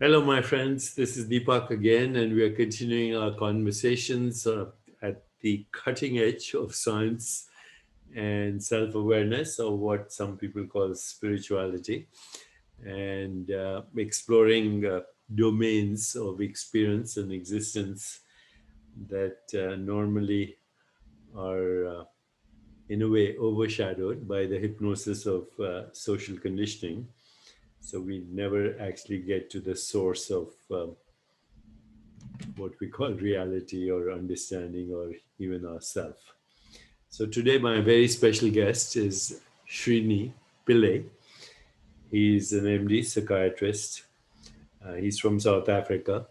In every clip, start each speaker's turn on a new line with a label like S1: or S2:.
S1: Hello, my friends. This is Deepak again, and we are continuing our conversations at the cutting edge of science and self awareness, or what some people call spirituality, and exploring domains of experience and existence that normally are, in a way, overshadowed by the hypnosis of social conditioning. So we never actually get to the source of what we call reality or understanding or even ourself. So today my very special guest is Srini Pillay. He's an MD psychiatrist. He's from South Africa,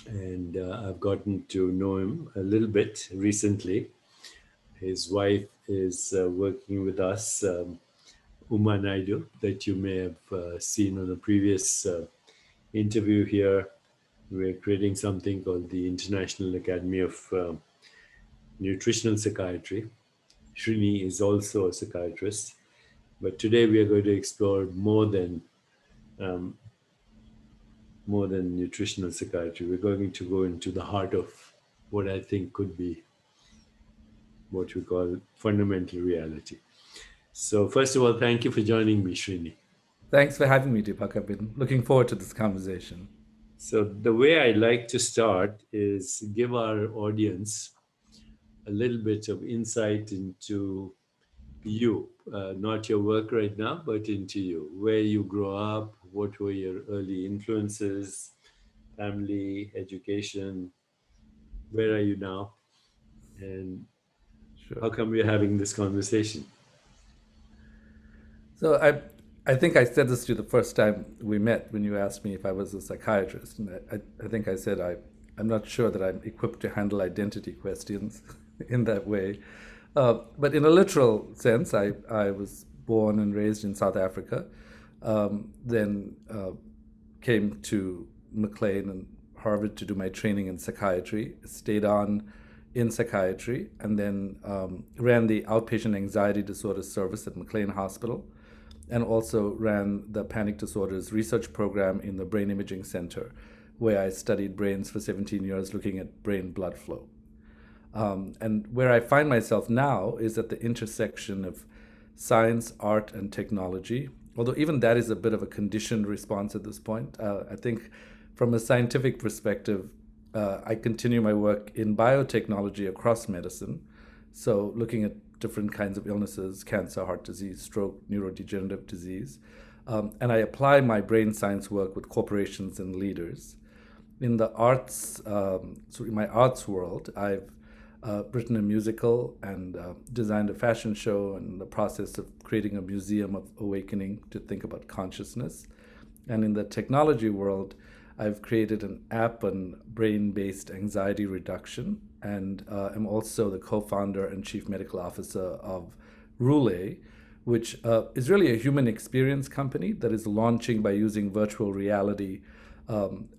S1: and I've gotten to know him a little bit recently. His wife is working with us, Uma Naidu, that you may have seen on a previous interview here. We're creating something called the International Academy of Nutritional Psychiatry. Srini is also a psychiatrist, but today we are going to explore um, more than nutritional psychiatry. We're going to go into the heart of what I think could be what we call fundamental reality. So, first of all, thank you for joining me, Srini.
S2: Thanks for having me, Deepak. I've been looking forward to this conversation.
S1: So, the way I like to start is give our audience a little bit of insight into you, not your work right now, but into you, where you grow up, what were your early influences, family, education, where are you now, and
S2: Sure.
S1: how come we're having this conversation?
S2: So I think I said this to you the first time we met when you asked me if I was a psychiatrist. And I think I said I'm not sure that I'm equipped to handle identity questions in that way. But in a literal sense, I was born and raised in South Africa, then came to Mclean and Harvard to do my training in psychiatry, stayed on in psychiatry, and then ran the Outpatient Anxiety Disorders Service at Mclean Hospital, and also ran the Panic Disorders Research Program in the Brain Imaging Center, where I studied brains for 17 years looking at brain blood flow. And where I find myself now is at the intersection of science, art, and technology. Although even that is a bit of a conditioned response at this point. I think from a scientific perspective, I continue my work in biotechnology across medicine. So looking at different kinds of illnesses, cancer, heart disease, stroke, neurodegenerative disease. And I apply my brain science work with corporations and leaders. In the arts, so in my arts world, I've written a musical and designed a fashion show, and in the process of creating a museum of awakening to think about consciousness. And in the technology world, I've created an app on brain based anxiety reduction, and am also the co founder and chief medical officer of Rule, which is really a human experience company that is launching by using virtual reality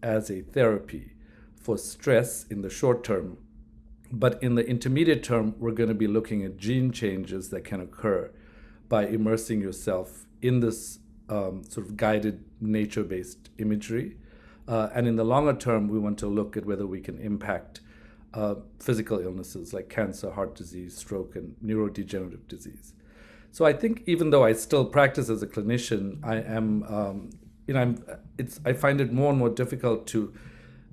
S2: as a therapy for stress in the short term. But in the intermediate term, we're going to be looking at gene changes that can occur by immersing yourself in this sort of guided nature based imagery. And in the longer term, we want to look at whether we can impact physical illnesses like cancer, heart disease, stroke, and neurodegenerative disease. So I think even though I still practice as a clinician, I am, I find it more and more difficult to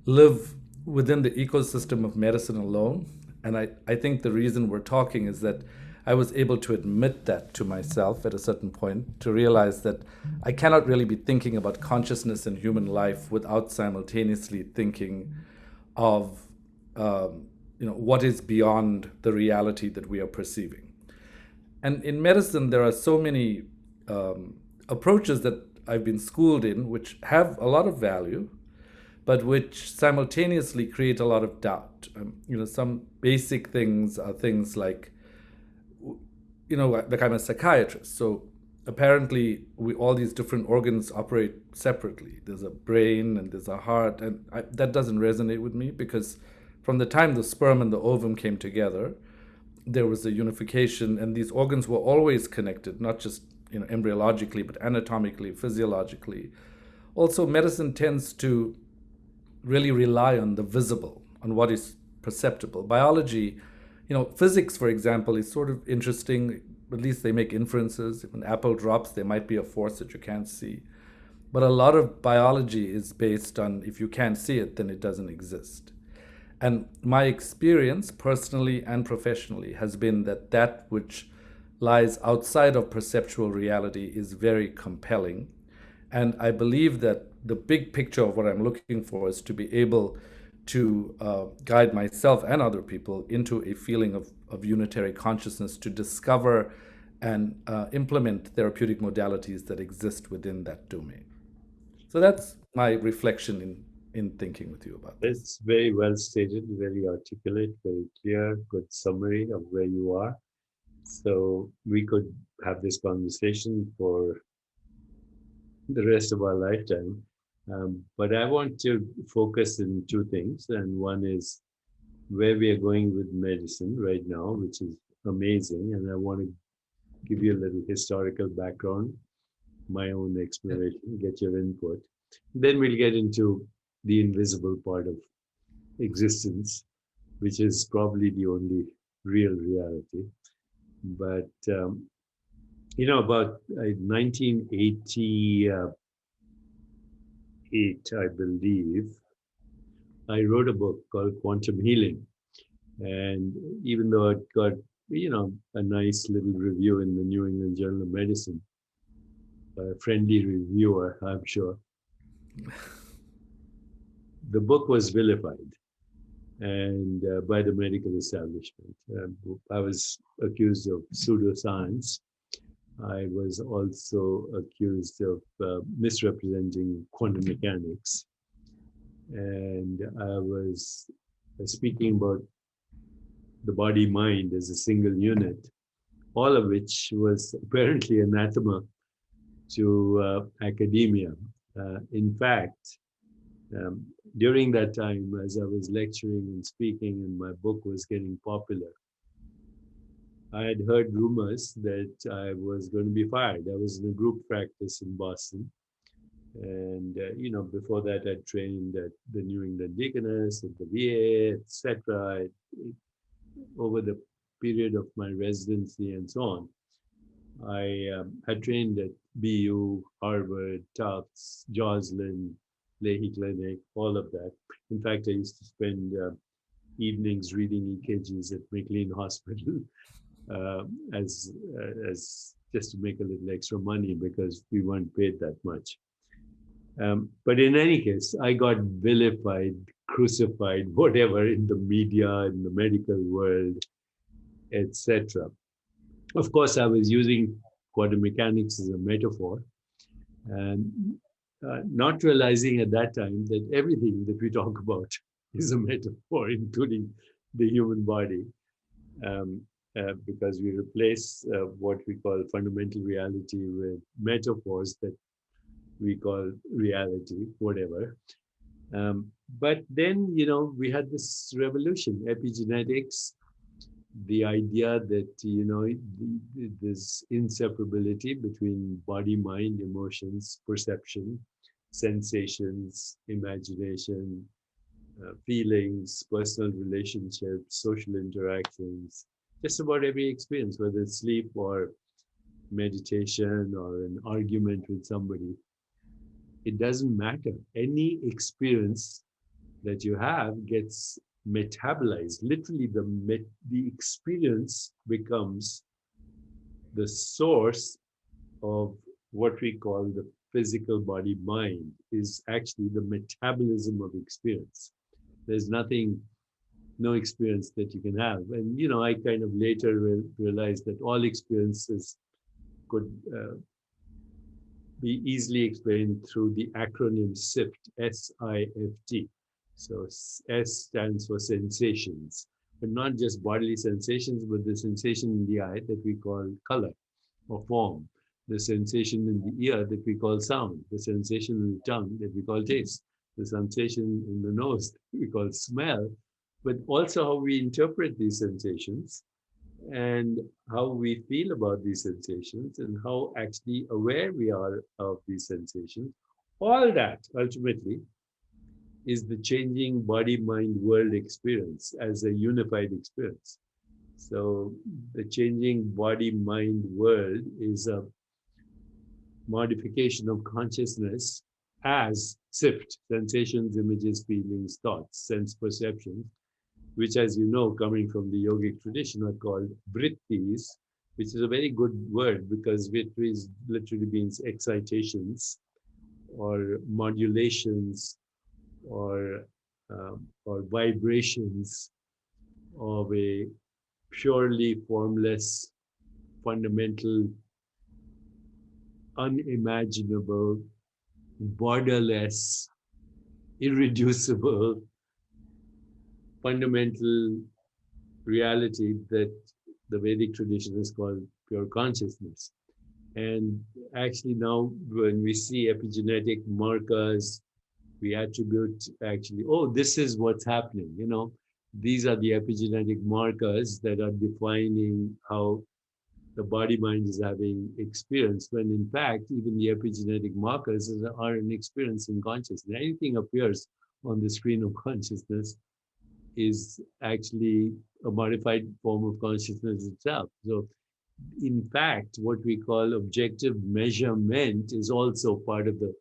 S2: live within the ecosystem of medicine alone. And I think the reason we're talking is that I was able to admit that to myself at a certain point, to realize that I cannot really be thinking about consciousness and human life without simultaneously thinking of what is beyond the reality that we are perceiving. And in medicine, there are so many approaches that I've been schooled in, which have a lot of value, but which simultaneously create a lot of doubt. Some basic things are things like, like I'm a psychiatrist, so apparently all these different organs operate separately. There's a brain and there's a heart, and that doesn't resonate with me, because from the time the sperm and the ovum came together, there was a unification, and these organs were always connected, not just embryologically, but anatomically, physiologically, Also, medicine tends to really rely on the visible, on what is perceptible. Biology, physics, for example, is sort of interesting. At least they make inferences. If an apple drops, there might be a force that you can't see. But a lot of biology is based on if you can't see it, then it doesn't exist. And my experience, personally and professionally, has been that that which lies outside of perceptual reality is very compelling. And I believe that the big picture of what I'm looking for is to be able to guide myself and other people into a feeling of unitary consciousness, to discover and implement therapeutic modalities that exist within that domain. So that's my reflection in thinking with you about this.
S1: It's very well stated, very articulate, very clear, good summary of where you are. So we could have this conversation for the rest of our lifetime. But I want to focus in two things. And one is where we are going with medicine right now, which is amazing. And I want to give you a little historical background, my own
S2: Yeah.
S1: exploration, get your input. Then we'll get into the invisible part of existence, which is probably the only real reality. But, about 1988, I believe, I wrote a book called Quantum Healing. And even though it got, a nice little review in the New England Journal of Medicine, a friendly reviewer, I'm sure, the book was vilified and by the medical establishment. I was accused of pseudoscience. I was also accused of misrepresenting quantum mechanics. And I was speaking about the body mind as a single unit, all of which was apparently anathema to academia. In fact, um, during that time, as I was lecturing and speaking, and my book was getting popular, I had heard rumors that I was going to be fired. I was in a group practice in Boston. And, before that, I trained at the New England Deaconess, at the VA, etc. Over the period of my residency and so on, I had trained at BU, Harvard, Tufts, Joslin, Leahy Clinic, all of that. In fact, I used to spend evenings reading EKGs at Mclean Hospital uh, as just to make a little extra money because we weren't paid that much. But in any case, I got vilified, crucified, whatever in the media, in the medical world, etc. Of course, I was using quantum mechanics as a metaphor and not realizing at that time that everything that we talk about is a metaphor, including the human body, um, because we replace what we call fundamental reality with metaphors that we call reality, whatever. But then, we had this revolution, epigenetics, the idea that, there's inseparability between body, mind, emotions, perception, sensations, imagination, feelings, personal relationships, social interactions, just about every experience, whether it's sleep or meditation or an argument with somebody. It doesn't matter. Any experience that you have gets metabolized. Literally, the experience becomes the source of what we call the physical body mind, is actually the metabolism of experience. There's nothing, no experience that you can have. And, I kind of later realized that all experiences could be easily explained through the acronym SIFT, SIFT. So S stands for sensations, but not just bodily sensations, but the sensation in the eye that we call color or form, the sensation in the ear that we call sound, the sensation in the tongue that we call taste, the sensation in the nose that we call smell, but also how we interpret these sensations and how we feel about these sensations and how actually aware we are of these sensations. All that ultimately is the changing body mind world experience as a unified experience. So, the changing body mind world is a modification of consciousness as SIFT, sensations, images, feelings, thoughts, sense perceptions, which, as you know, coming from the yogic tradition, are called vrittis, which is a very good word because vrittis literally means excitations or modulations or vibrations of a purely formless, fundamental, unimaginable, borderless, irreducible, fundamental reality that the Vedic tradition is called pure consciousness. And actually, now when we see epigenetic markers, we attribute actually, oh, this is what's happening. These are the epigenetic markers that are defining how the body mind is having experience, when in fact, even the epigenetic markers are an experience in consciousness. Anything appears on the screen of consciousness is actually a modified form of consciousness itself. So, in fact, what we call objective measurement is also part of the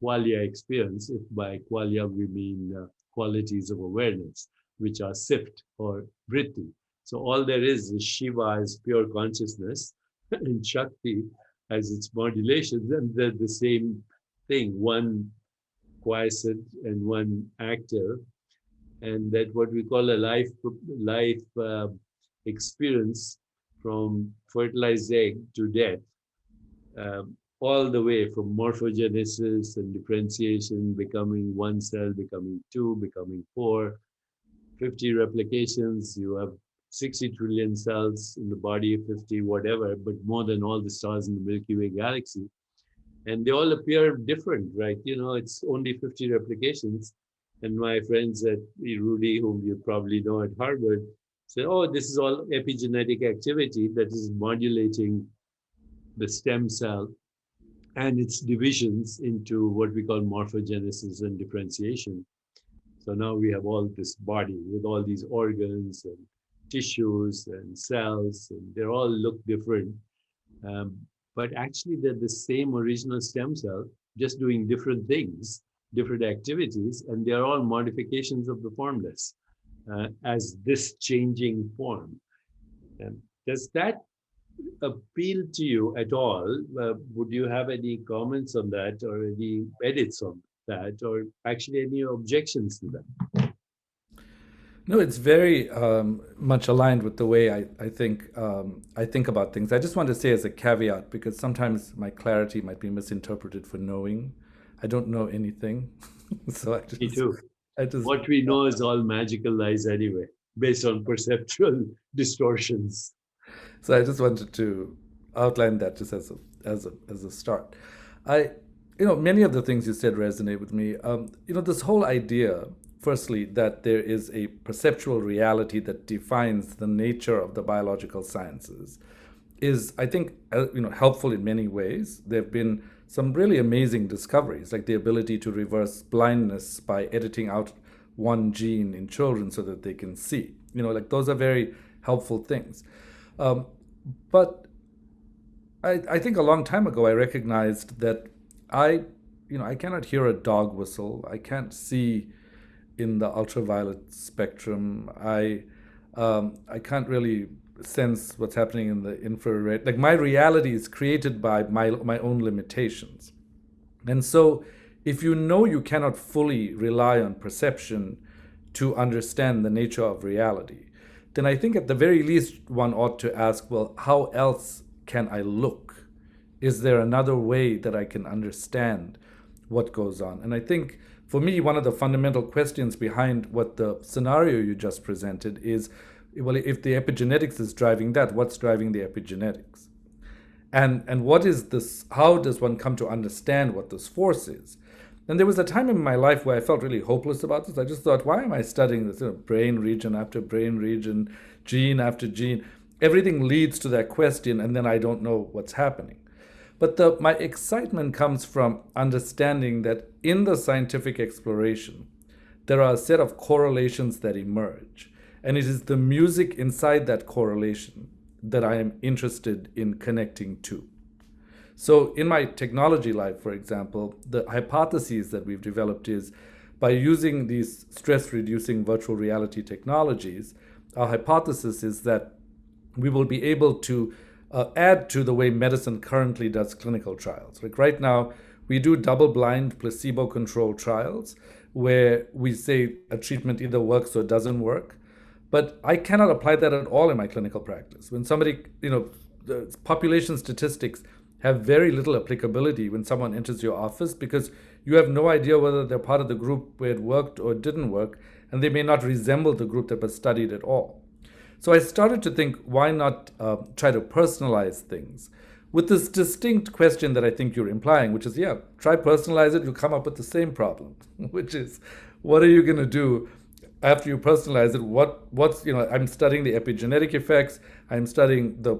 S1: qualia experience, if by qualia we mean qualities of awareness, which are sift or vritti. So all there is Shiva as pure consciousness and Shakti as its modulations, and they're the same thing, one quiescent and one active, and that what we call a life experience from fertilized egg to death, all the way from morphogenesis and differentiation, becoming one cell, becoming two, becoming four, 50 replications. You have 60 trillion cells in the body, 50, whatever, but more than all the stars in the Milky Way galaxy. And they all appear different, right? It's only 50 replications. And my friends at Rudy, whom you probably know at Harvard, said, oh, this is all epigenetic activity that is modulating the stem cell and its divisions into what we call morphogenesis and differentiation. So now we have all this body with all these organs and tissues and cells, and they all look different. Um, but actually, they're the same original stem cell, just doing different things, different activities, and they're all modifications of the formless as this changing form. And does that appeal to you at all? Would you have any comments on that or any edits on that or actually any objections to that?
S2: No, it's very much aligned with the way I think about things. I just want to say as a caveat, because sometimes my clarity might be misinterpreted for knowing. I don't know anything, so
S1: Me too.
S2: I just
S1: What we know is all magical lies anyway, based on perceptual distortions.
S2: so I just wanted to outline that just as a start. I, many of the things you said resonate with me. This whole idea, firstly, that there is a perceptual reality that defines the nature of the biological sciences, is, I think, helpful in many ways. There have been some really amazing discoveries, like the ability to reverse blindness by editing out one gene in children so that they can see. Like those are very helpful things. Um, but I think a long time ago I recognized that I cannot hear a dog whistle. I can't see in the ultraviolet spectrum. I can't really sense what's happening in the infrared. Like my reality is created by my own limitations. And so if you know you cannot fully rely on perception to understand the nature of reality, then I think at the very least one ought to ask, well, how else can I look? Is there another way that I can understand what goes on? And I think for me, one of the fundamental questions behind what the scenario you just presented is, well, if the epigenetics is driving that, what's driving the epigenetics? And what is this? How does one come to understand what this force is? And there was a time in my life where I felt really hopeless about this. I just thought, why am I studying this? Brain region after brain region, gene after gene. Everything leads to that question, and then I don't know what's happening. But my excitement comes from understanding that in the scientific exploration, there are a set of correlations that emerge. And it is the music inside that correlation that I am interested in connecting to. So in my technology life, for example, the hypotheses that we've developed is by using these stress-reducing virtual reality technologies, our hypothesis is that we will be able to add to the way medicine currently does clinical trials. Like right now, we do double-blind, placebo-controlled trials where we say a treatment either works or doesn't work. But I cannot apply that at all in my clinical practice. When somebody, the population statistics have very little applicability when someone enters your office because you have no idea whether they're part of the group where it worked or didn't work, and they may not resemble the group that was studied at all. So I started to think, why not try to personalize things with this distinct question that I think you're implying, which is, try personalize it, you'll come up with the same problem, which is, what are you going to do after you personalize it? I'm studying the epigenetic effects, I'm studying the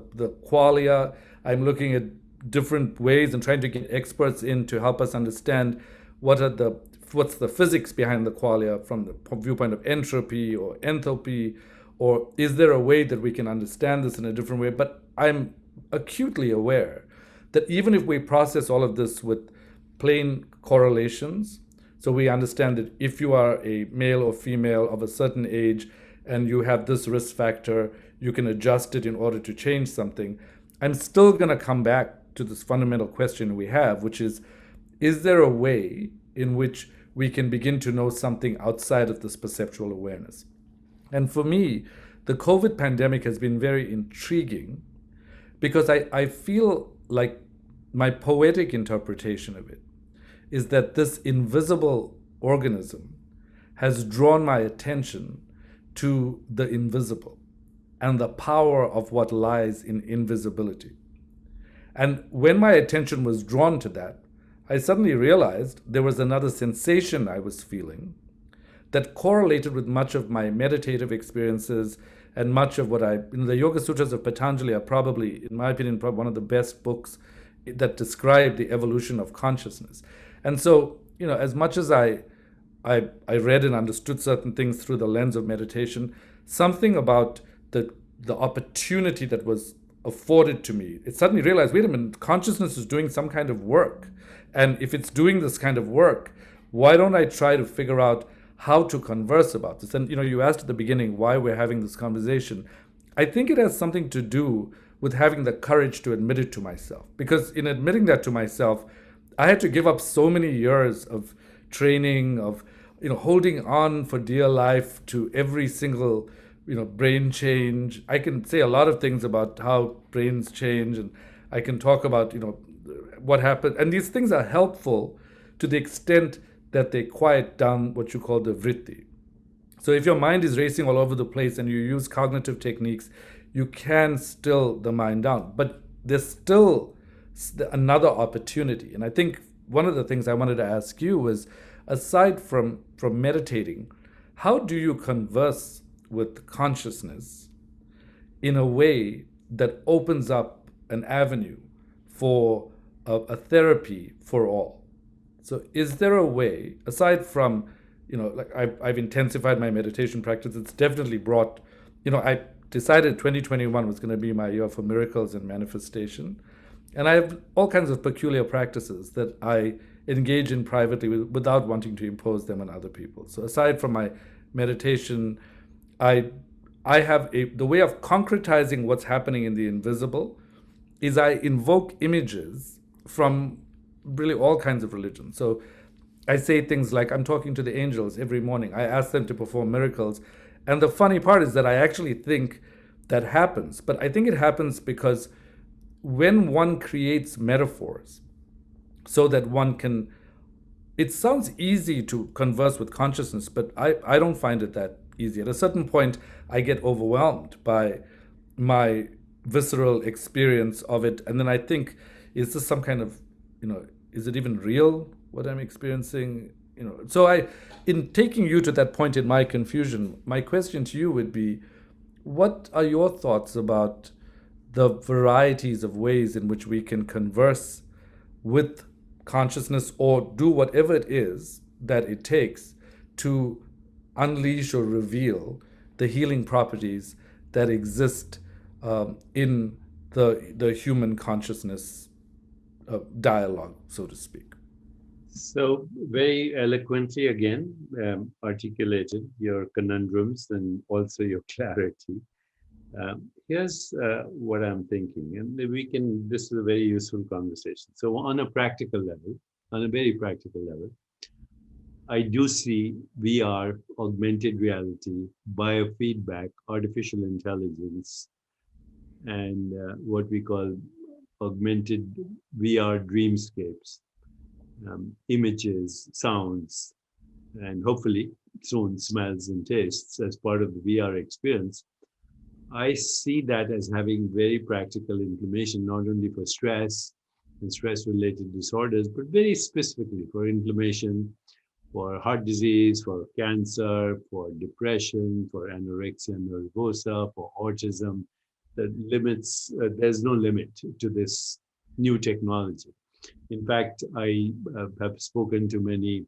S2: qualia, I'm looking at different ways and trying to get experts in to help us understand what's the physics behind the qualia from the viewpoint of entropy or enthalpy, or is there a way that we can understand this in a different way? But I'm acutely aware that even if we process all of this with plain correlations, so we understand that if you are a male or female of a certain age and you have this risk factor, you can adjust it in order to change something, I'm still going to come back to this fundamental question we have, which is there a way in which we can begin to know something outside of this perceptual awareness? And for me, the COVID pandemic has been very intriguing because I feel like my poetic interpretation of it is that this invisible organism has drawn my attention to the invisible and the power of what lies in invisibility. And when my attention was drawn to that, I suddenly realized there was another sensation I was feeling that correlated with much of my meditative experiences and much of what the Yoga Sutras of Patanjali are probably, in my opinion, probably one of the best books that describe the evolution of consciousness. And so, as much as I read and understood certain things through the lens of meditation, something about the opportunity that was afforded to me, it suddenly realized, wait a minute, consciousness is doing some kind of work. And if it's doing this kind of work, why don't I try to figure out how to converse about this? And you asked at the beginning why we're having this conversation. I think it has something to do with having the courage to admit it to myself. Because in admitting that to myself, I had to give up so many years of training, of holding on for dear life to every single brain change. I can say a lot of things about how brains change, and I can talk about what happened. And these things are helpful to the extent that they quiet down what you call the vritti. So if your mind is racing all over the place and you use cognitive techniques, you can still the mind down. But there's still another opportunity. And I think one of the things I wanted to ask you was, aside from meditating, how do you converse with consciousness in a way that opens up an avenue for a therapy for all? So is there a way, aside from, I've intensified my meditation practice, it's definitely brought, I decided 2021 was going to be my year for miracles and manifestation. And I have all kinds of peculiar practices that I engage in privately without wanting to impose them on other people. So aside from my meditation, I have the way of concretizing what's happening in the invisible is I invoke images from really all kinds of religions. So I say things like, I'm talking to the angels every morning. I ask them to perform miracles. And the funny part is that I actually think that happens. But I think it happens because when one creates metaphors so that one can, it sounds easy to converse with consciousness, but I don't find it that easy. At a certain point, I get overwhelmed by my visceral experience of it. And then I think, is this some kind of, is it even real, what I'm experiencing? So in taking you to that point in my confusion, my question to you would be, what are your thoughts about the varieties of ways in which we can converse with consciousness or do whatever it is that it takes to unleash or reveal the healing properties that exist in the human consciousness dialogue, so to speak.
S1: So, very eloquently again articulated your conundrums and also your clarity. Here's what I'm thinking, and this is a very useful conversation. So, on a practical level, on a very practical level, I do see VR, augmented reality, biofeedback, artificial intelligence, and what we call augmented VR dreamscapes, images, sounds, and hopefully soon smells and tastes as part of the VR experience. I see that as having very practical inflammation, not only for stress and stress related disorders, but very specifically for inflammation, for heart disease, for cancer, for depression, for anorexia nervosa, for autism. There's no limit to this new technology. In fact, I have spoken to many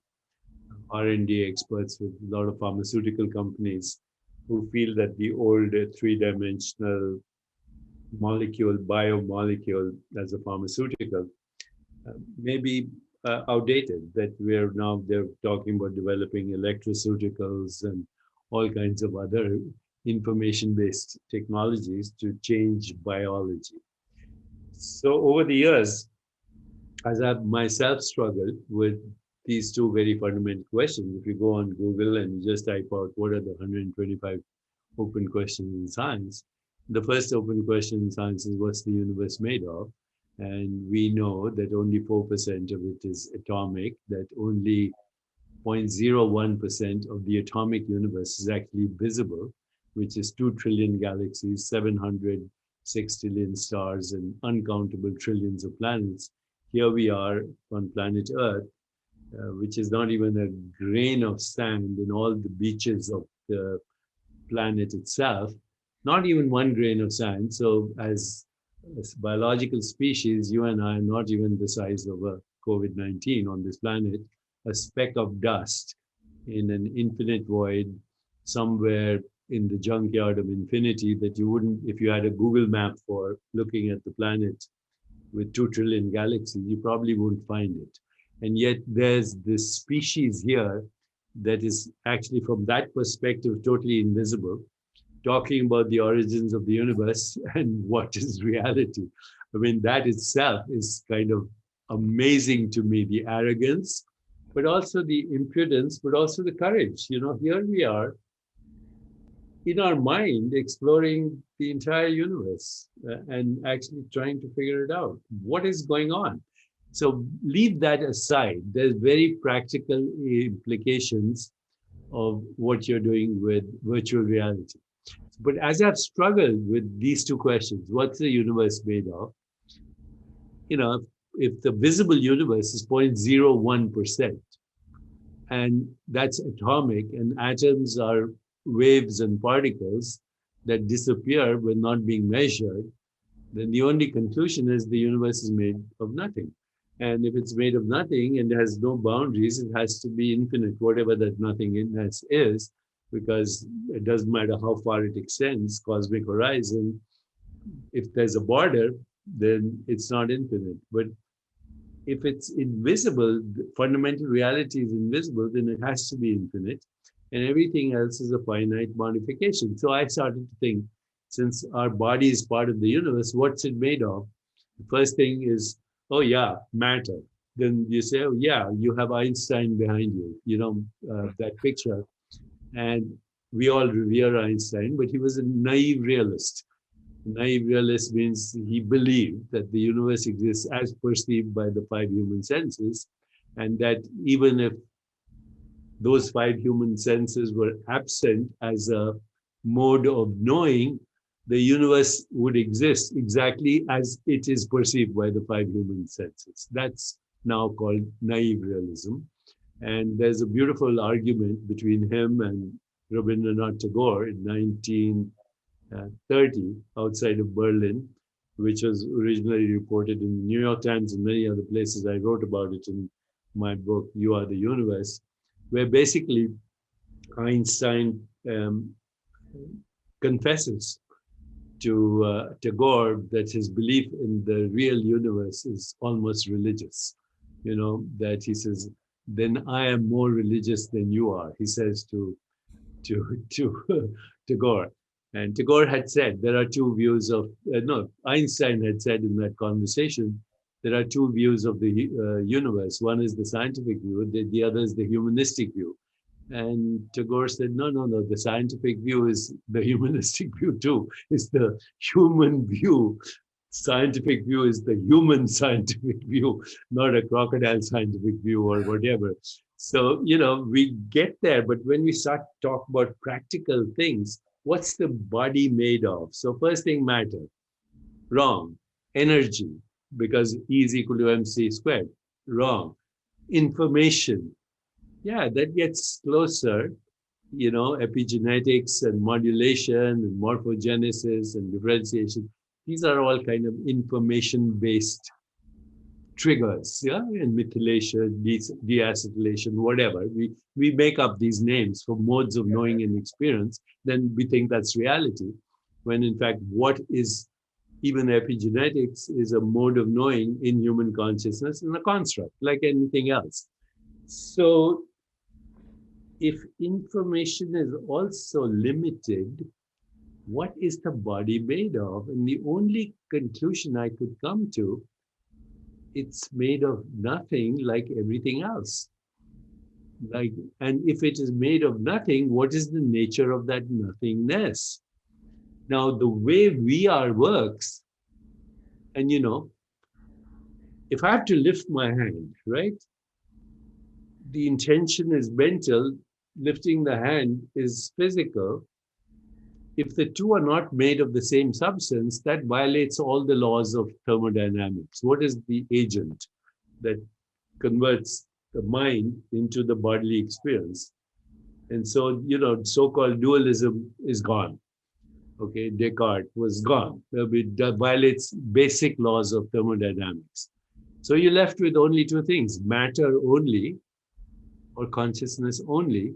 S1: R&D experts with a lot of pharmaceutical companies who feel that the old three-dimensional biomolecule as a pharmaceutical, may be outdated, that they're talking about developing electroceuticals and all kinds of other information-based technologies to change biology. So over the years, as I've myself struggled with these two very fundamental questions, if you go on Google and you just type out what are the 125 open questions in science, the first open question in science is what's the universe made of? And we know that only 4% of it is atomic, that only 0.01% of the atomic universe is actually visible, which is 2 trillion galaxies, 706 trillion stars, and uncountable trillions of planets. Here we are on planet Earth, which is not even a grain of sand in all the beaches of the planet itself, not even one grain of sand. So, as biological species, you and I are not even the size of a COVID-19 on this planet, a speck of dust in an infinite void somewhere in the junkyard of infinity that you wouldn't, if you had a Google map for looking at the planet with 2 trillion galaxies, you probably wouldn't find it. And yet there's this species here that is actually, from that perspective, totally invisible, talking about the origins of the universe and what is reality. I mean, that itself is kind of amazing to me, the arrogance, but also the impudence, but also the courage. Here we are in our mind exploring the entire universe and actually trying to figure it out. What is going on? So leave that aside. There's very practical implications of what you're doing with virtual reality. But as I've struggled with these two questions, what's the universe made of? If the visible universe is 0.01%, and that's atomic, and atoms are waves and particles that disappear when not being measured, then the only conclusion is the universe is made of nothing. And if it's made of nothing and has no boundaries, it has to be infinite, whatever that nothingness is, because it doesn't matter how far it extends, cosmic horizon. If there's a border, then it's not infinite. But if it's invisible, fundamental reality is invisible, then it has to be infinite. And everything else is a finite modification. So I started to think, since our body is part of the universe, what's it made of? The first thing is, oh yeah, matter. Then you say, oh yeah, you have Einstein behind you, that picture. And we all revere Einstein, but he was a naive realist. Naive realist means he believed that the universe exists as perceived by the 5 human senses, and that even if those 5 human senses were absent as a mode of knowing, the universe would exist exactly as it is perceived by the 5 human senses. That's now called naive realism. And there's a beautiful argument between him and Rabindranath Tagore in 1930 outside of Berlin, which was originally reported in the New York Times and many other places. I wrote about it in my book, You Are the Universe, where basically Einstein confesses to Tagore that his belief in the real universe is almost religious. That he says, then I am more religious than you are, he says to Tagore. And Tagore had said there are two views of, no, Einstein had said in that conversation, there are two views of the universe. One is the scientific view, the other is the humanistic view. And Tagore said, no, no, no, the scientific view is the humanistic view too. It's the human view. Scientific view is the human scientific view, not a crocodile scientific view or whatever. So, we get there, but when we start to talk about practical things, what's the body made of? So first thing, matter. Wrong. Energy, because E is equal to mc squared. Wrong. Information. Yeah, that gets closer. Epigenetics and modulation and morphogenesis and differentiation. These are all kind of information-based triggers, yeah, and methylation, deacetylation, whatever. We make up these names for modes of knowing and experience, then we think that's reality. When in fact, what is even epigenetics is a mode of knowing in human consciousness and a construct, like anything else. So if information is also limited, what is the body made of? And the only conclusion I could come to, it's made of nothing like everything else. And if it is made of nothing, what is the nature of that nothingness? Now, the way VR works, and if I have to lift my hand, right? The intention is mental, lifting the hand is physical. If the two are not made of the same substance, that violates all the laws of thermodynamics. What is the agent that converts the mind into the bodily experience? And so, so-called dualism is gone. Okay, Descartes was gone. It violates basic laws of thermodynamics. So you're left with only two things, matter only or consciousness only.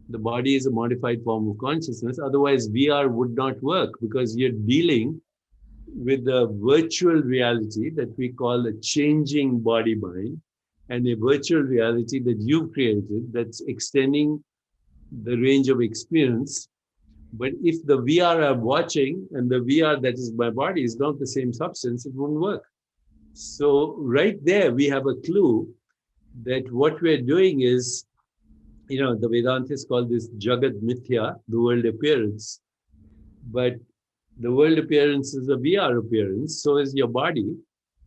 S1: The body is a modified form of consciousness. Otherwise, VR would not work because you're dealing with a virtual reality that we call a changing body mind, and a virtual reality that you've created that's extending the range of experience. But if the VR I'm watching and the VR that is my body is not the same substance, it won't work. So right there, we have a clue that what we're doing is, the Vedantists call this Jagat Mithya, the world appearance. But the world appearance is a VR appearance, so is your body.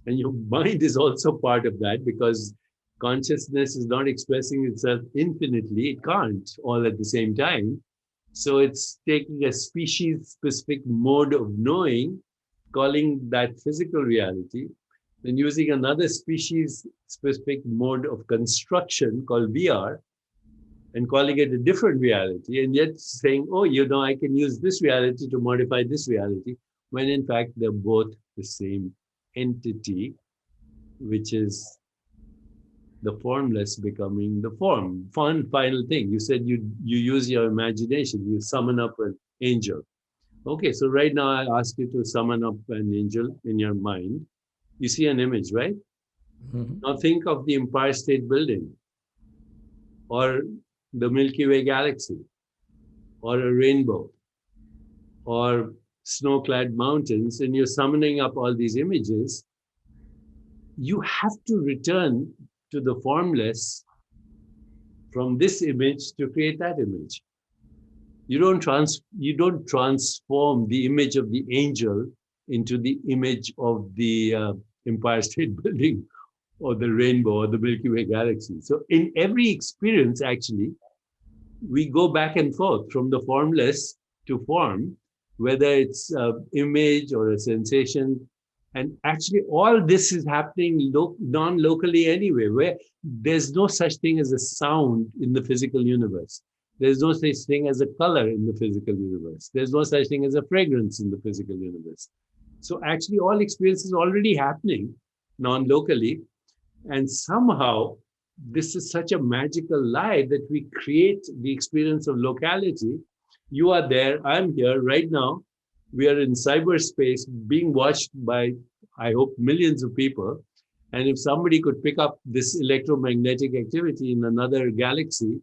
S1: And your mind is also part of that because consciousness is not expressing itself infinitely. It can't all at the same time. So it's taking a species-specific mode of knowing, calling that physical reality, then using another species-specific mode of construction called VR, and calling it a different reality, and yet saying, oh, I can use this reality to modify this reality, when in fact they're both the same entity, which is the formless becoming the form. Final thing. You said you use your imagination, you summon up an angel. Okay, so right now I ask you to summon up an angel in your mind. You see an image, right? Mm-hmm. Now think of the Empire State Building, or the Milky Way galaxy, or a rainbow, or snow-clad mountains, and you're summoning up all these images. You have to return to the formless from this image to create that image. You don't transform the image of the angel into the image of the Empire State Building or the rainbow or the Milky Way galaxy. So in every experience, actually, we go back and forth from the formless to form, whether it's an image or a sensation. And actually, all this is happening non-locally anyway, where there's no such thing as a sound in the physical universe. There's no such thing as a color in the physical universe. There's no such thing as a fragrance in the physical universe. So actually, all experience is already happening non-locally. And somehow, this is such a magical lie that we create the experience of locality. You are there, I'm here right now. We are in cyberspace being watched by, I hope, millions of people. And if somebody could pick up this electromagnetic activity in another galaxy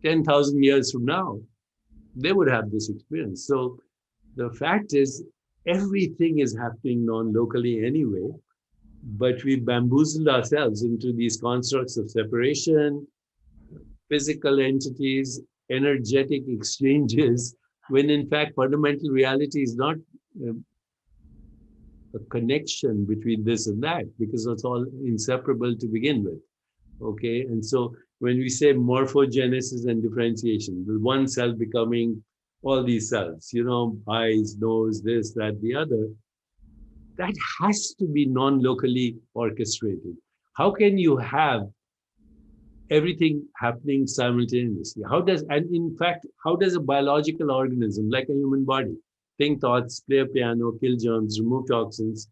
S1: 10,000 years from now, they would have this experience. So the fact is, everything is happening non locally anyway, but we bamboozled ourselves into these constructs of separation, physical entities, energetic exchanges, when in fact, fundamental reality is not uh, a connection between this and that, because it's all inseparable to begin with. Okay. And so when we say morphogenesis and differentiation, the one cell becoming all these cells, eyes, nose, this, that, the other, that has to be non-locally orchestrated. How can you have everything happening simultaneously? And in fact, how does a biological organism like a human body think thoughts, play a piano, kill germs, remove toxins,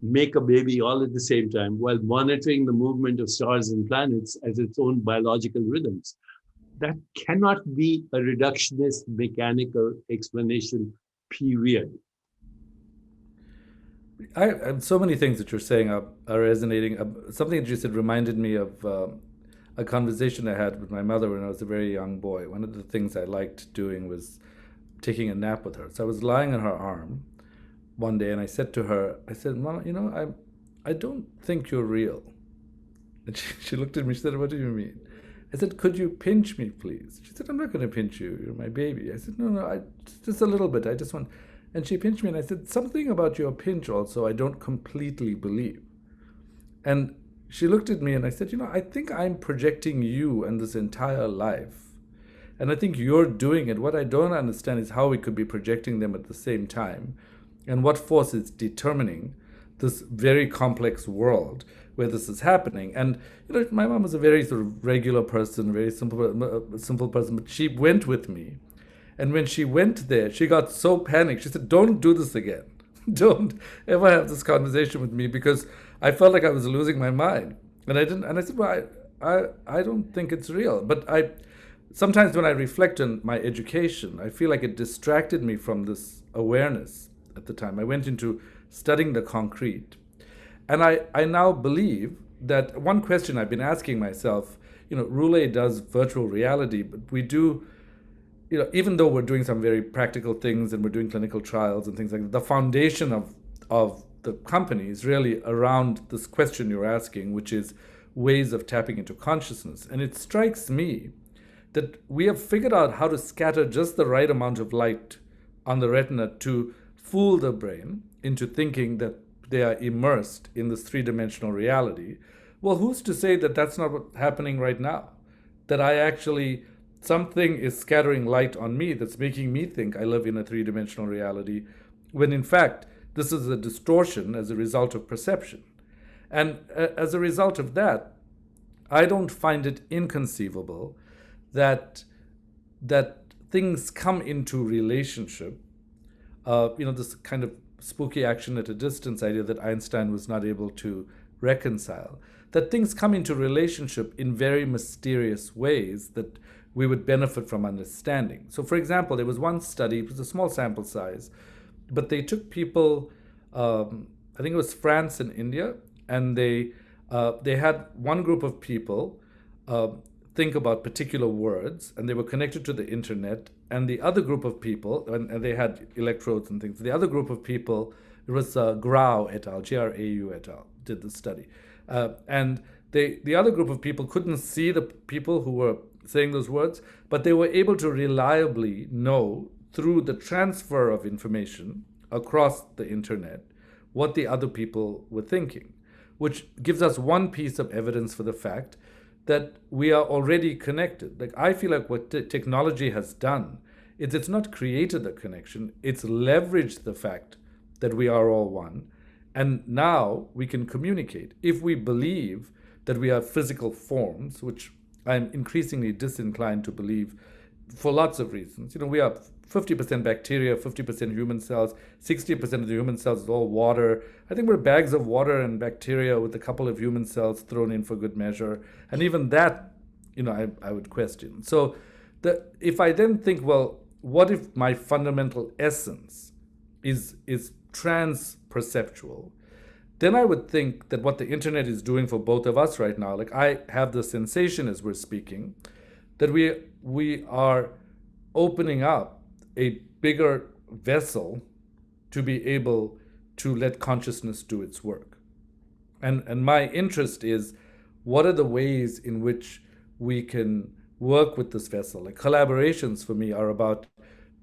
S1: make a baby all at the same time while monitoring the movement of stars and planets as its own biological rhythms? That cannot be a reductionist mechanical explanation, period.
S2: So many things that you're saying are resonating. Something that you said reminded me of a conversation I had with my mother when I was a very young boy. One of the things I liked doing was taking a nap with her. So I was lying on her arm one day, and I said to her, I said, "Mama, I don't think you're real." And she looked at me. She said, "What do you mean?" I said, "Could you pinch me, please?" She said, "I'm not going to pinch you. You're my baby." I said, "No, just a little bit. I just want." And she pinched me, and I said, "Something about your pinch also I don't completely believe." And she looked at me, and I said, "I think I'm projecting you and this entire life. And I think you're doing it. What I don't understand is how we could be projecting them at the same time, and what force is determining this very complex world where this is happening." And my mom was a very sort of regular person, very simple person, but she went with me. And when she went there, she got so panicked. She said, "Don't do this again. Don't ever have this conversation with me," because I felt like I was losing my mind. And I didn't. And I said, "Well, I don't think it's real." But sometimes when I reflect on my education, I feel like it distracted me from this awareness at the time. I went into studying the concrete. And I now believe that one question I've been asking myself, Roulet does virtual reality, but we do, even though we're doing some very practical things and we're doing clinical trials and things like that, the foundation of the company is really around this question you're asking, which is ways of tapping into consciousness. And it strikes me that we have figured out how to scatter just the right amount of light on the retina to fool the brain into thinking that they are immersed in this three-dimensional reality. Well, who's to say that that's not what's happening right now? That something is scattering light on me that's making me think I live in a three-dimensional reality, when in fact, this is a distortion as a result of perception. And as a result of that, I don't find it inconceivable that things come into relationship. This kind of spooky action at a distance idea that Einstein was not able to reconcile. That things come into relationship in very mysterious ways that we would benefit from understanding. So, for example, there was one study, it was a small sample size, but they took people, I think it was France and India, and they had one group of people think about particular words, and they were connected to the internet, and the other group of people, and they had electrodes and things. The other group of people, it was Grau et al., Grau et al., did the study. And the other group of people couldn't see the people who were saying those words, but they were able to reliably know through the transfer of information across the internet what the other people were thinking, which gives us one piece of evidence for the fact that we are already connected. Like, I feel like what technology has done is it's not created the connection, it's leveraged the fact that we are all one. And now we can communicate. If we believe that we are physical forms, which I'm increasingly disinclined to believe for lots of reasons. We are 50% bacteria, 50% human cells, 60% of the human cells is all water. I think we're bags of water and bacteria with a couple of human cells thrown in for good measure. And even that, I would question. So if I then think, well, what if my fundamental essence is trans-perceptual? Then I would think that what the internet is doing for both of us right now, like I have the sensation as we're speaking, that we are opening up a bigger vessel to be able to let consciousness do its work. And my interest is, what are the ways in which we can work with this vessel? Like collaborations for me are about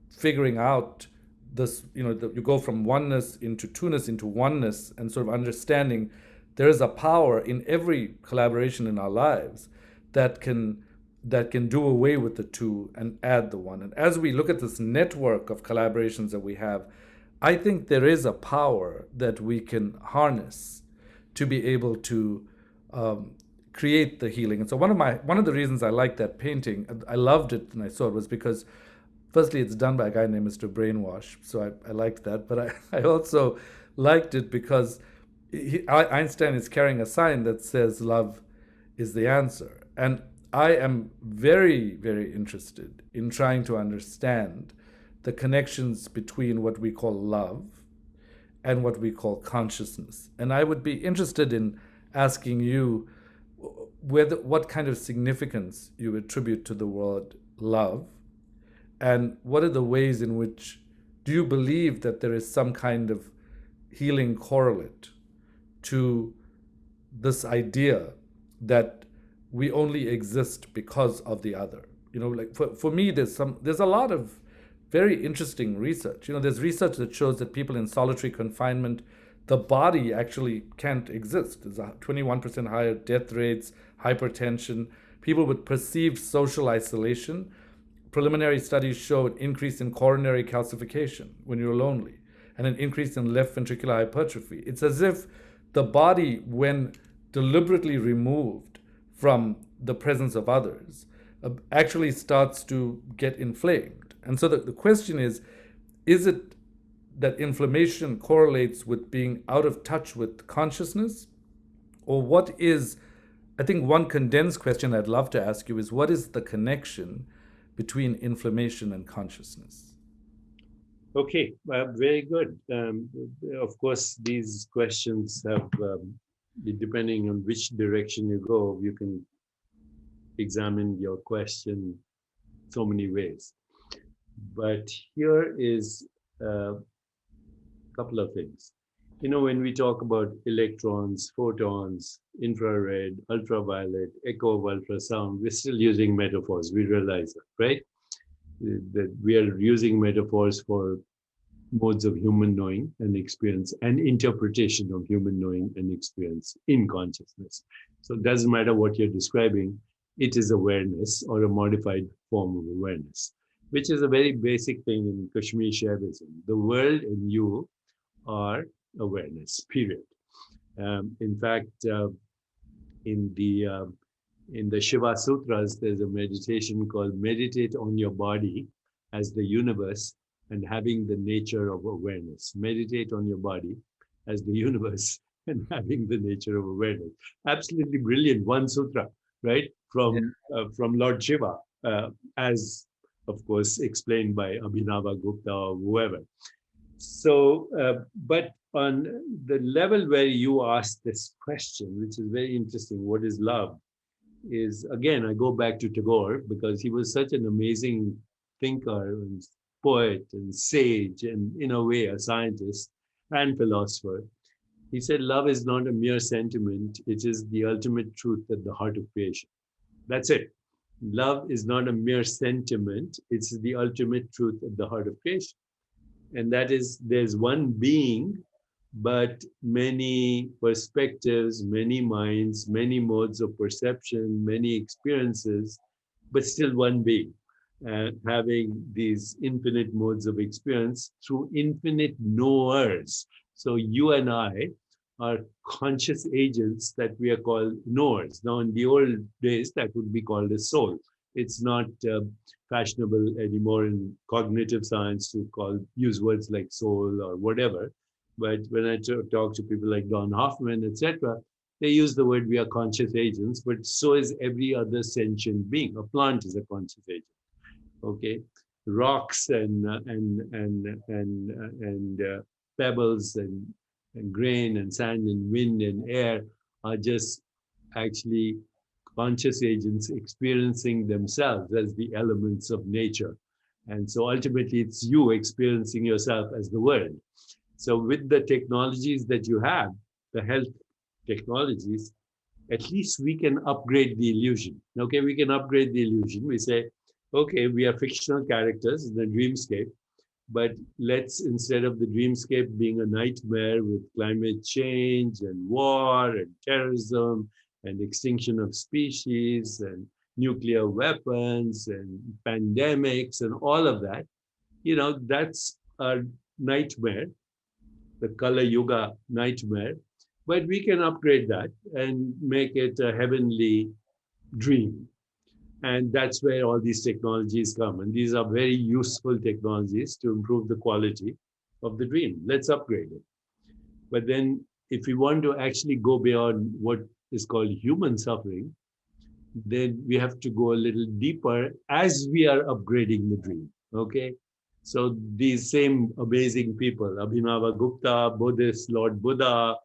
S2: figuring out this, you go from oneness into two-ness into oneness, and sort of understanding there is a power in every collaboration in our lives that can do away with the two and add the one. And as we look at this network of collaborations that we have, I think there is a power that we can harness to be able to create the healing. And so one of the reasons I like that painting, I loved it when I saw it, was because firstly, it's done by a guy named Mr. Brainwash, so I liked that. But I also liked it because Einstein is carrying a sign that says love is the answer. And I am very, very interested in trying to understand the connections between what we call love and what we call consciousness. And I would be interested in asking you what kind of significance you attribute to the word love, and what are the ways in which do you believe that there is some kind of healing correlate to this idea that we only exist because of the other? Like for me, there's a lot of very interesting research. There's research that shows that people in solitary confinement, the body actually can't exist. There's a 21% higher death rates, hypertension, people with perceived social isolation. Preliminary studies show an increase in coronary calcification when you're lonely, and an increase in left ventricular hypertrophy. It's as if the body, when deliberately removed from the presence of others, actually starts to get inflamed. And so the question is it that inflammation correlates with being out of touch with consciousness? Or what is, I think one condensed question I'd love to ask you is, what is the connection between inflammation and consciousness?
S1: Okay, very good. Of course, these questions have, depending on which direction you go, you can examine your question so many ways. But here is a couple of things. When we talk about electrons, photons, infrared, ultraviolet, echo of ultrasound, we're still using metaphors. We realize that, right? That we are using metaphors for modes of human knowing and experience and interpretation of human knowing and experience in consciousness. So it doesn't matter what you're describing, it is awareness or a modified form of awareness, which is a very basic thing in Kashmir Shaivism. The world and you are awareness, period. In fact, in the Shiva Sutras, there's a meditation called meditate on your body as the universe and having the nature of awareness. Meditate on your body as the universe and having the nature of awareness. Absolutely brilliant, one sutra, right? From Lord Shiva, as of course explained by Abhinava Gupta or whoever. So, but on the level where you asked this question, which is very interesting, what is love? Is again, I go back to Tagore because he was such an amazing thinker and poet and sage and in a way a scientist and philosopher. He said, love is not a mere sentiment, it is the ultimate truth at the heart of creation. That's it. Love is not a mere sentiment, it's the ultimate truth at the heart of creation. And that is, there's one being, but many perspectives, many minds, many modes of perception, many experiences, but still one being, having these infinite modes of experience through infinite knowers. So you and I are conscious agents that we are called knowers. Now, in the old days, that would be called a soul. It's not fashionable anymore in cognitive science to use words like soul or whatever. But when I talk to people like Don Hoffman, etc., they use the word we are conscious agents, but so is every other sentient being. A plant is a conscious agent. Okay, rocks and pebbles and grain and sand and wind and air are just actually conscious agents experiencing themselves as the elements of nature. And so ultimately, it's you experiencing yourself as the world. So, with the technologies that you have, the health technologies, at least we can upgrade the illusion. Okay, we can upgrade the illusion. We say, okay, we are fictional characters in the dreamscape, but let's, instead of the dreamscape being a nightmare with climate change and war and terrorism and extinction of species and nuclear weapons and pandemics and all of that, that's a nightmare, the Kala Yuga nightmare. But we can upgrade that and make it a heavenly dream. And that's where all these technologies come. And these are very useful technologies to improve the quality of the dream. Let's upgrade it. But then, if we want to actually go beyond what is called human suffering, then we have to go a little deeper as we are upgrading the dream. Okay. So these same amazing people, Abhinava Gupta, Buddhist, Lord Buddha,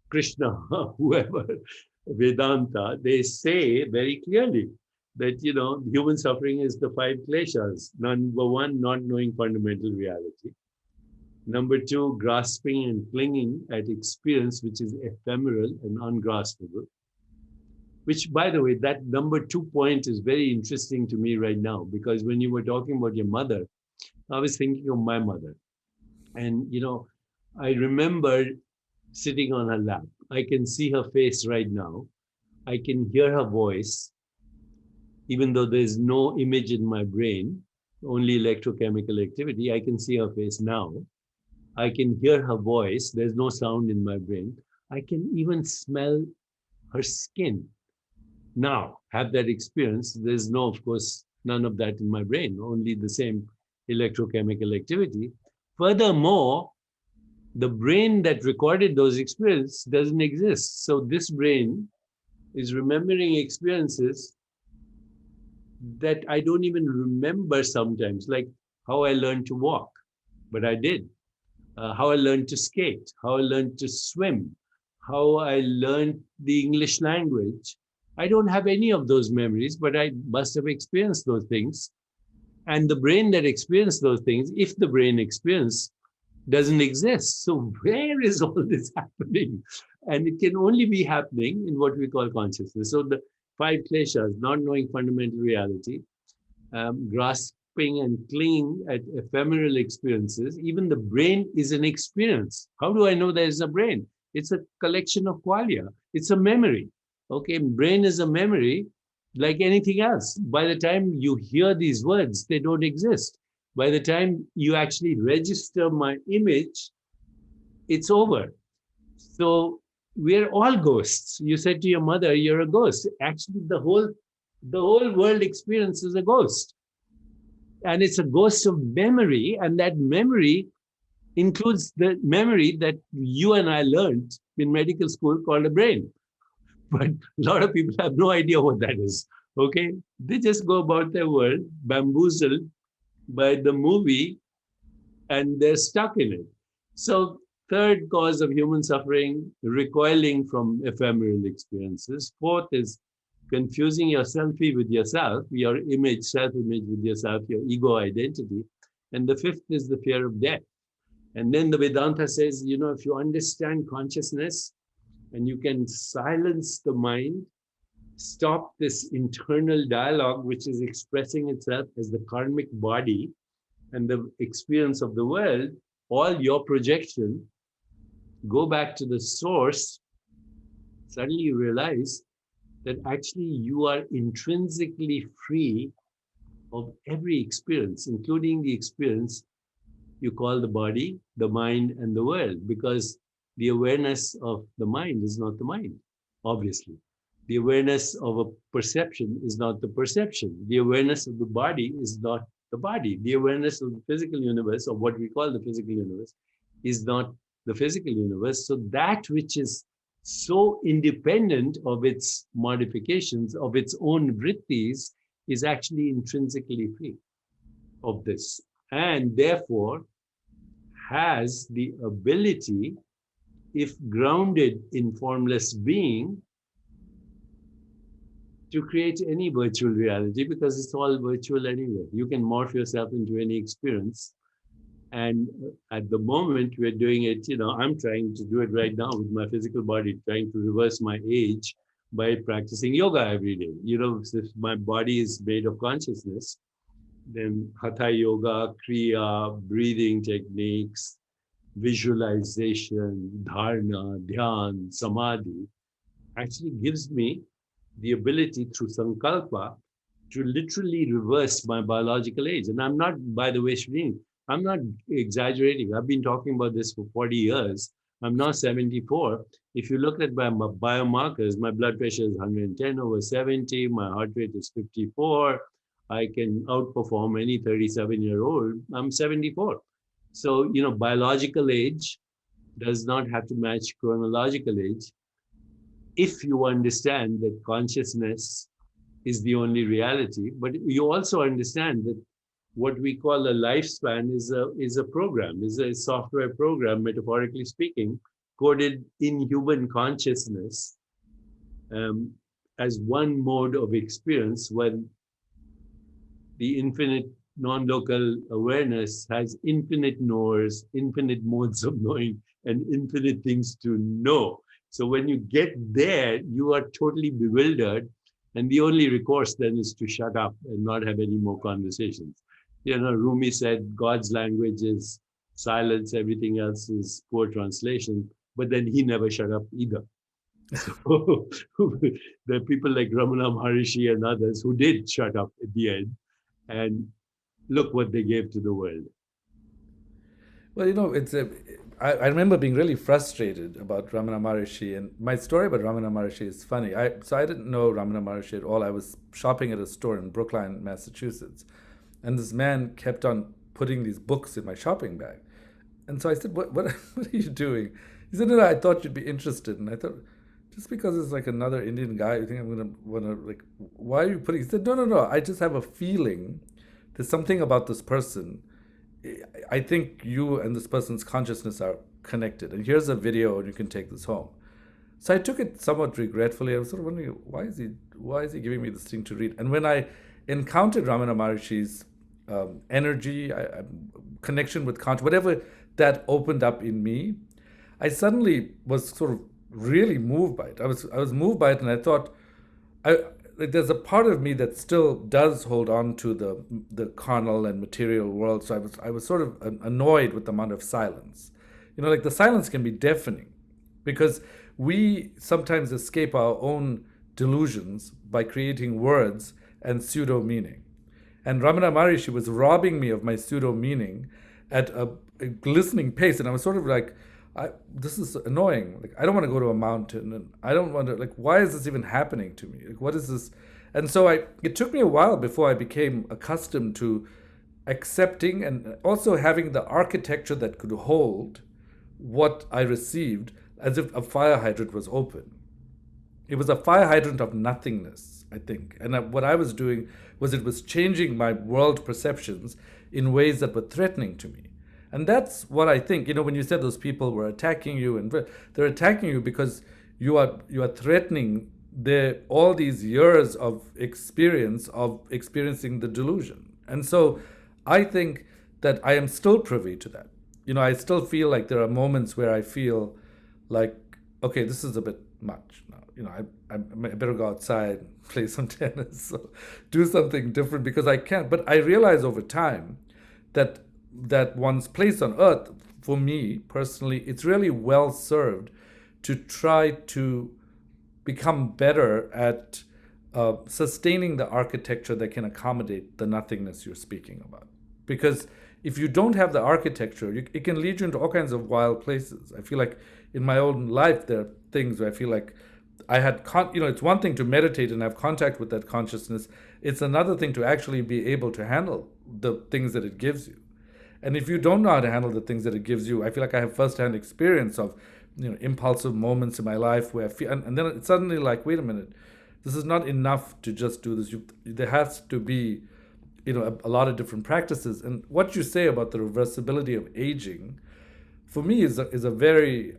S1: Krishna, whoever, Vedanta, they say very clearly that, human suffering is the five kleshas. Number one, not knowing fundamental reality. Number two, grasping and clinging at experience, which is ephemeral and ungraspable. Which, by the way, that number 2 point is very interesting to me right now, because when you were talking about your mother, I was thinking of my mother. And, I remember sitting on her lap. I can see her face right now. I can hear her voice, even though there's no image in my brain, only electrochemical activity. I can see her face now. I can hear her voice. There's no sound in my brain. I can even smell her skin. Now, have that experience. There's no, of course, none of that in my brain, only the same electrochemical activity. Furthermore, the brain that recorded those experiences doesn't exist. So this brain is remembering experiences that I don't even remember sometimes, like how I learned to walk, but I did. How I learned to skate, how I learned to swim, how I learned the English language. I don't have any of those memories, but I must have experienced those things. And the brain that experienced those things, if the brain experienced, doesn't exist. So where is all this happening? And it can only be happening in what we call consciousness. So the five kleshas, not knowing fundamental reality, grasping and clinging at ephemeral experiences. Even the brain is an experience. How do I know there is a brain? It's a collection of qualia. It's a memory. Okay, brain is a memory like anything else. By the time you hear these words, they don't exist. By the time you actually register my image, it's over. So we're all ghosts. You said to your mother, you're a ghost. Actually, the whole world experience is a ghost. And it's a ghost of memory. And that memory includes the memory that you and I learned in medical school called a brain. But a lot of people have no idea what that is. Okay. They just go about their world bamboozled by the movie and they're stuck in it. So, third cause of human suffering, recoiling from ephemeral experiences. Fourth is confusing your selfie with yourself, your image, self-image with yourself, your ego identity. And the fifth is the fear of death. And then the Vedanta says, if you understand consciousness and you can silence the mind, stop this internal dialogue, which is expressing itself as the karmic body and the experience of the world, all your projection, go back to the source, suddenly you realize that actually you are intrinsically free of every experience, including the experience you call the body, the mind, and the world, because the awareness of the mind is not the mind, obviously. The awareness of a perception is not the perception. The awareness of the body is not the body. The awareness of the physical universe, or what we call the physical universe, is not the physical universe. So that which is so independent of its modifications, of its own vrittis, is actually intrinsically free of this, and therefore has the ability, if grounded in formless being, to create any virtual reality, because it's all virtual anyway. You can morph yourself into any experience. And at the moment we're doing it, I'm trying to do it right now with my physical body, trying to reverse my age by practicing yoga every day. If my body is made of consciousness, then hatha yoga, kriya, breathing techniques, visualization, dharana, dhyan, samadhi actually gives me the ability through sankalpa to literally reverse my biological age. And I'm not, by the way, Srini, I'm not exaggerating. I've been talking about this for 40 years. I'm now 74. If you look at my biomarkers, my blood pressure is 110/70, my heart rate is 54. I can outperform any 37-year-old. I'm 74. So, biological age does not have to match chronological age if you understand that consciousness is the only reality. But you also understand that what we call a lifespan is a program, is a software program, metaphorically speaking, coded in human consciousness as one mode of experience, when the infinite non-local awareness has infinite knowers, infinite modes of knowing, and infinite things to know. So when you get there, you are totally bewildered. And the only recourse then is to shut up and not have any more conversations. Rumi said, God's language is silence, everything else is poor translation. But then he never shut up either. So there are people like Ramana Maharishi and others who did shut up at the end. And look what they gave to the world.
S2: Well, I remember being really frustrated about Ramana Maharishi, and my story about Ramana Maharishi is funny. So I didn't know Ramana Maharishi at all. I was shopping at a store in Brookline, Massachusetts, and this man kept on putting these books in my shopping bag. And so I said, what are you doing? He said, no, I thought you'd be interested. And I thought, just because it's like another Indian guy, you think I'm going to want to, like, why are you putting? He said, no, I just have a feeling there's something about this person. I think you and this person's consciousness are connected. And here's a video, and you can take this home. So I took it somewhat regretfully. I was sort of wondering, why is he giving me this thing to read? And when I encountered Ramana Maharishi's energy, connection with consciousness, whatever that opened up in me, I suddenly was sort of really moved by it. I was moved by it, and I thought, there's a part of me that still does hold on to the carnal and material world. So I was sort of annoyed with the amount of silence. Like the silence can be deafening, because we sometimes escape our own delusions by creating words and pseudo meaning. And Ramana Maharishi was robbing me of my pseudo meaning at a glistening pace, and I was sort of like, this is annoying. Like, I don't want to go to a mountain, and I don't want to, like, why is this even happening to me? Like, what is this? And so it took me a while before I became accustomed to accepting and also having the architecture that could hold what I received, as if a fire hydrant was open. It was a fire hydrant of nothingness, I think. And what I was doing was, it was changing my world perceptions in ways that were threatening to me. And that's what I think, when you said those people were attacking you, and they're attacking you because you are threatening all these years of experiencing the delusion. And so I think that I am still privy to that. I still feel like there are moments where I feel like, okay, this is a bit much now. I better go outside and play some tennis or do something different, because I can't. But I realize over time that one's place on earth, for me personally, it's really well served to try to become better at sustaining the architecture that can accommodate the nothingness you're speaking about. Because if you don't have the architecture, it can lead you into all kinds of wild places. I feel like in my own life, there are things where I feel like I had, it's one thing to meditate and have contact with that consciousness. It's another thing to actually be able to handle the things that it gives you. And if you don't know how to handle the things that it gives you, I feel like I have firsthand experience of, impulsive moments in my life where I feel, and then it's suddenly like, wait a minute, this is not enough to just do this. There has to be, a lot of different practices. And what you say about the reversibility of aging, for me, is a very,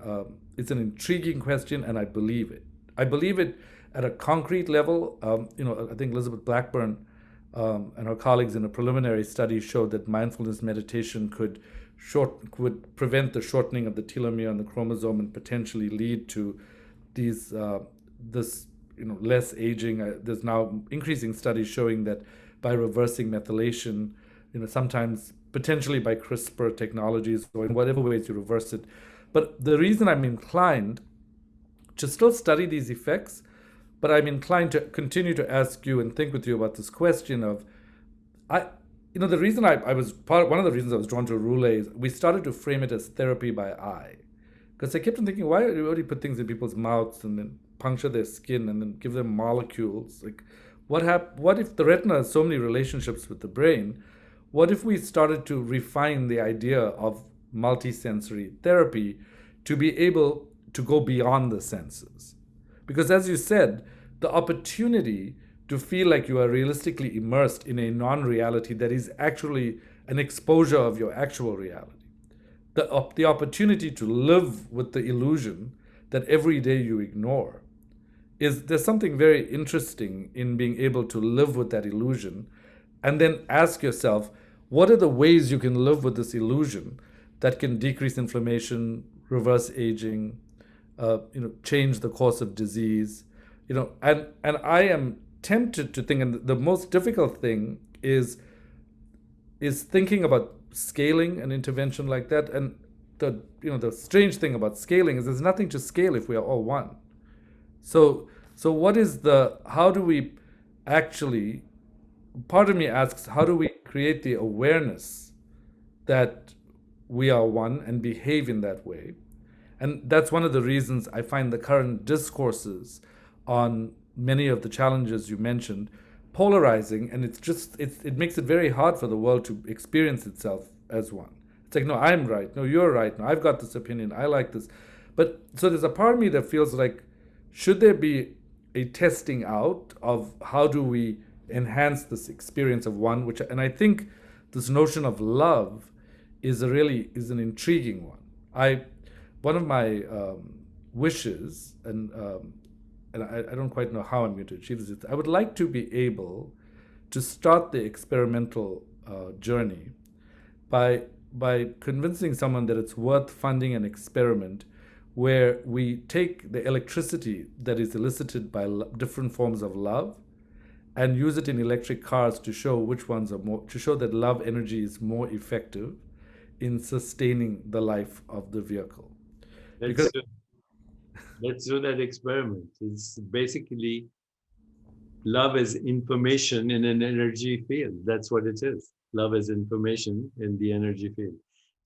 S2: it's an intriguing question, and I believe it. I believe it at a concrete level. I think Elizabeth Blackburn and her colleagues in a preliminary study showed that mindfulness meditation would prevent the shortening of the telomere on the chromosome and potentially lead to these this less aging. There's now increasing studies showing that by reversing methylation, sometimes potentially by CRISPR technologies or in whatever ways you reverse it. But the reason I'm inclined to still study these effects, but I'm inclined to continue to ask you and think with you about this question of, the reason I was one of the reasons I was drawn to Rule is we started to frame it as therapy by eye, because I kept on thinking, why do you put things in people's mouths and then puncture their skin and then give them molecules? Like, what if the retina has so many relationships with the brain? What if we started to refine the idea of multisensory therapy to be able to go beyond the senses? Because as you said, the opportunity to feel like you are realistically immersed in a non-reality that is actually an exposure of your actual reality. The opportunity to live with the illusion that every day you ignore. There's something very interesting in being able to live with that illusion and then ask yourself, what are the ways you can live with this illusion that can decrease inflammation, reverse aging, change the course of disease, and I am tempted to think, and the most difficult thing is thinking about scaling an intervention like that. And the strange thing about scaling is there's nothing to scale if we are all one. So how do we actually, part of me asks, how do we create the awareness that we are one and behave in that way? And that's one of the reasons I find the current discourses on many of the challenges you mentioned polarizing, and it makes it very hard for the world to experience itself as one. It's like, no, I'm right, no, you're right, no, I've got this opinion, I like this. But so there's a part of me that feels like, should there be a testing out of how do we enhance this experience of one, and I think this notion of love is an intriguing one. One of my wishes, and I don't quite know how I'm going to achieve this. I would like to be able to start the experimental journey by convincing someone that it's worth funding an experiment where we take the electricity that is elicited by different forms of love and use it in electric cars to show to show that love energy is more effective in sustaining the life of the vehicle.
S1: Let's do, let's do that experiment. It's basically love as information in an energy field. That's what it is. Love as information in the energy field.